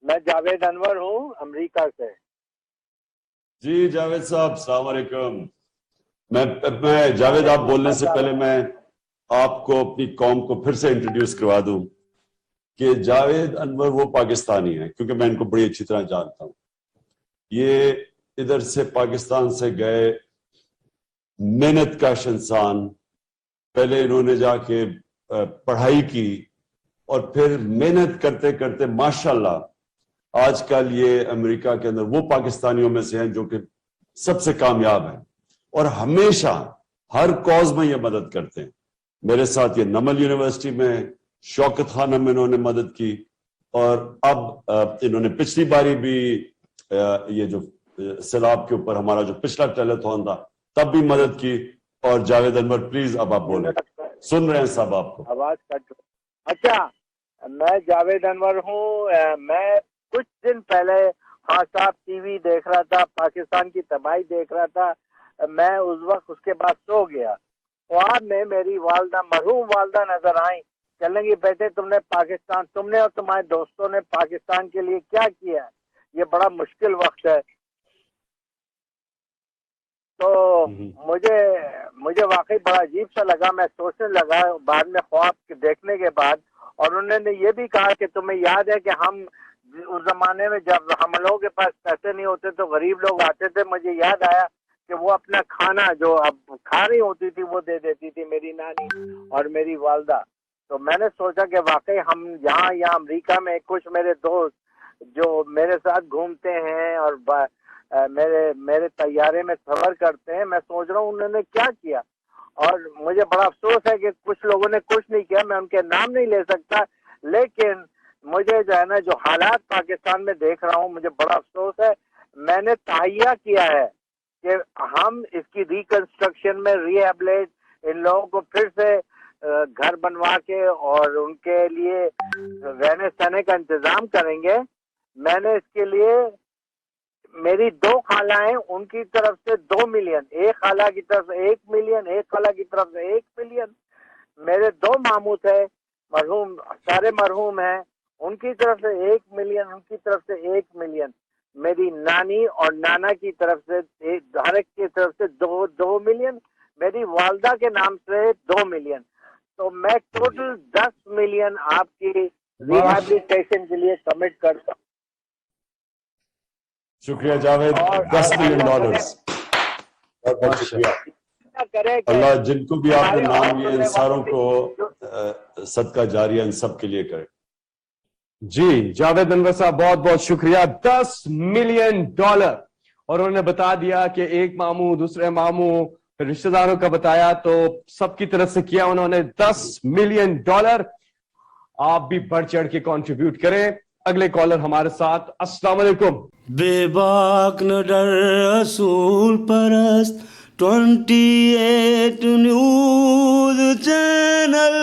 میں جاوید انور ہوں امریکہ سے. جی جاوید صاحب السلام علیکم. میں جاوید آپ بولنے سے پہلے میں آپ کو اپنی قوم کو پھر سے انٹروڈیوس کروا دوں کہ جاوید انور وہ پاکستانی ہیں، کیونکہ میں ان کو بڑی اچھی طرح جانتا ہوں. یہ ادھر سے پاکستان سے گئے محنت کش انسان، پہلے انہوں نے جا کے پڑھائی کی اور پھر محنت کرتے کرتے ماشاءاللہ آج کل یہ امریکہ کے اندر وہ پاکستانیوں میں سے ہیں جو کہ سب سے کامیاب ہیں اور ہمیشہ ہر کاز میں یہ مدد کرتے ہیں. میرے ساتھ یہ نمل یونیورسٹی میں شوکت خانہ میں انہوں نے مدد کی، اور اب انہوں نے پچھلی باری بھی یہ جو سیلاب کے اوپر ہمارا جو پچھلا ٹیلیتھون تھا تب بھی مدد کی. اور جاوید انور پلیز اب آپ بولیں، سن رہے ہیں صاحب آپ کو. آواز کٹ. اچھا، میں جاوید انور ہوں. میں کچھ دن پہلے خان صاحب ٹی وی دیکھ رہا تھا، پاکستان کی تباہی دیکھ رہا تھا. میں اس وقت اس کے بعد سو گیا. خواب میں میری والدہ، مرحوم والدہ نظر آئیں. چلیں گی بیٹے تم نے پاکستان، تم نے اور تمہارے دوستوں نے پاکستان کے لیے کیا کیا ہے؟ یہ بڑا مشکل وقت ہے. تو مجھے واقعی بڑا عجیب سا لگا. میں سوچنے لگا بعد میں خواب دیکھنے کے بعد، اور انہوں نے یہ بھی کہا کہ تمہیں یاد ہے کہ ہم اس زمانے میں جب ہم لوگوں کے پاس پیسے نہیں ہوتے تو غریب لوگ آتے تھے. مجھے یاد آیا کہ وہ اپنا کھانا جو اب کھا رہی ہوتی تھی وہ دے دیتی تھی میری نانی اور میری والدہ. تو میں نے سوچا کہ واقعی ہم یہاں امریکہ میں کچھ میرے دوست جو میرے ساتھ گھومتے ہیں اور میرے طیارے میں سفر کرتے ہیں، میں سوچ رہا ہوں انہوں نے کیا کیا. اور مجھے بڑا افسوس ہے کہ کچھ لوگوں نے کچھ نہیں کیا. میں ان کے نام نہیں لے سکتا، لیکن مجھے جو ہے نا جو حالات پاکستان میں دیکھ رہا ہوں مجھے بڑا افسوس ہے. میں نے تہیہ کیا ہے کہ ہم اس کی ریکنسٹرکشن میں ریہیبلیٹ ان لوگوں کو پھر سے گھر بنوا کے اور ان کے لیے رہنے سہنے کا انتظام کریں گے. میں نے اس کے لیے میری 2 خالائیں ان کی طرف سے 2 ملین، ایک خالہ کی طرف سے 1 ملین، ایک خالہ کی طرف سے 1 ملین. میرے 2 ماموں تھے مرحوم، سارے مرحوم ہیں، ان کی طرف سے 1 ملین، ان کی طرف سے 1 ملین. میری نانی اور نانا کی طرف سے ہر ایک کی طرف سے 2 ملین. میری والدہ کے نام سے 2 ملین. تو میں ٹوٹل 10 ملین آپ کی ریہیبلیٹیشن کے لیے کمٹ کرتا ہوں. شکریہ جاوید. $10 ملین. بہت بہت شکریہ. اللہ جن کو بھی آپ نے نام لیے ان ساروں کو صدقہ جاریہ ان سب کے لیے کرے. جی جاوید انور صاحب بہت بہت شکریہ. $10 ملین. اور انہوں نے بتا دیا کہ ایک ماموں، دوسرے ماموں، رشتہ داروں کا بتایا، تو سب کی طرف سے کیا انہوں نے $10 ملین. آپ بھی بڑھ چڑھ کے کنٹریبیوٹ کریں. اگلے کالر ہمارے ساتھ. السلام علیکم. بے باک نہ ڈر رسول پرست 28 نیوز چینل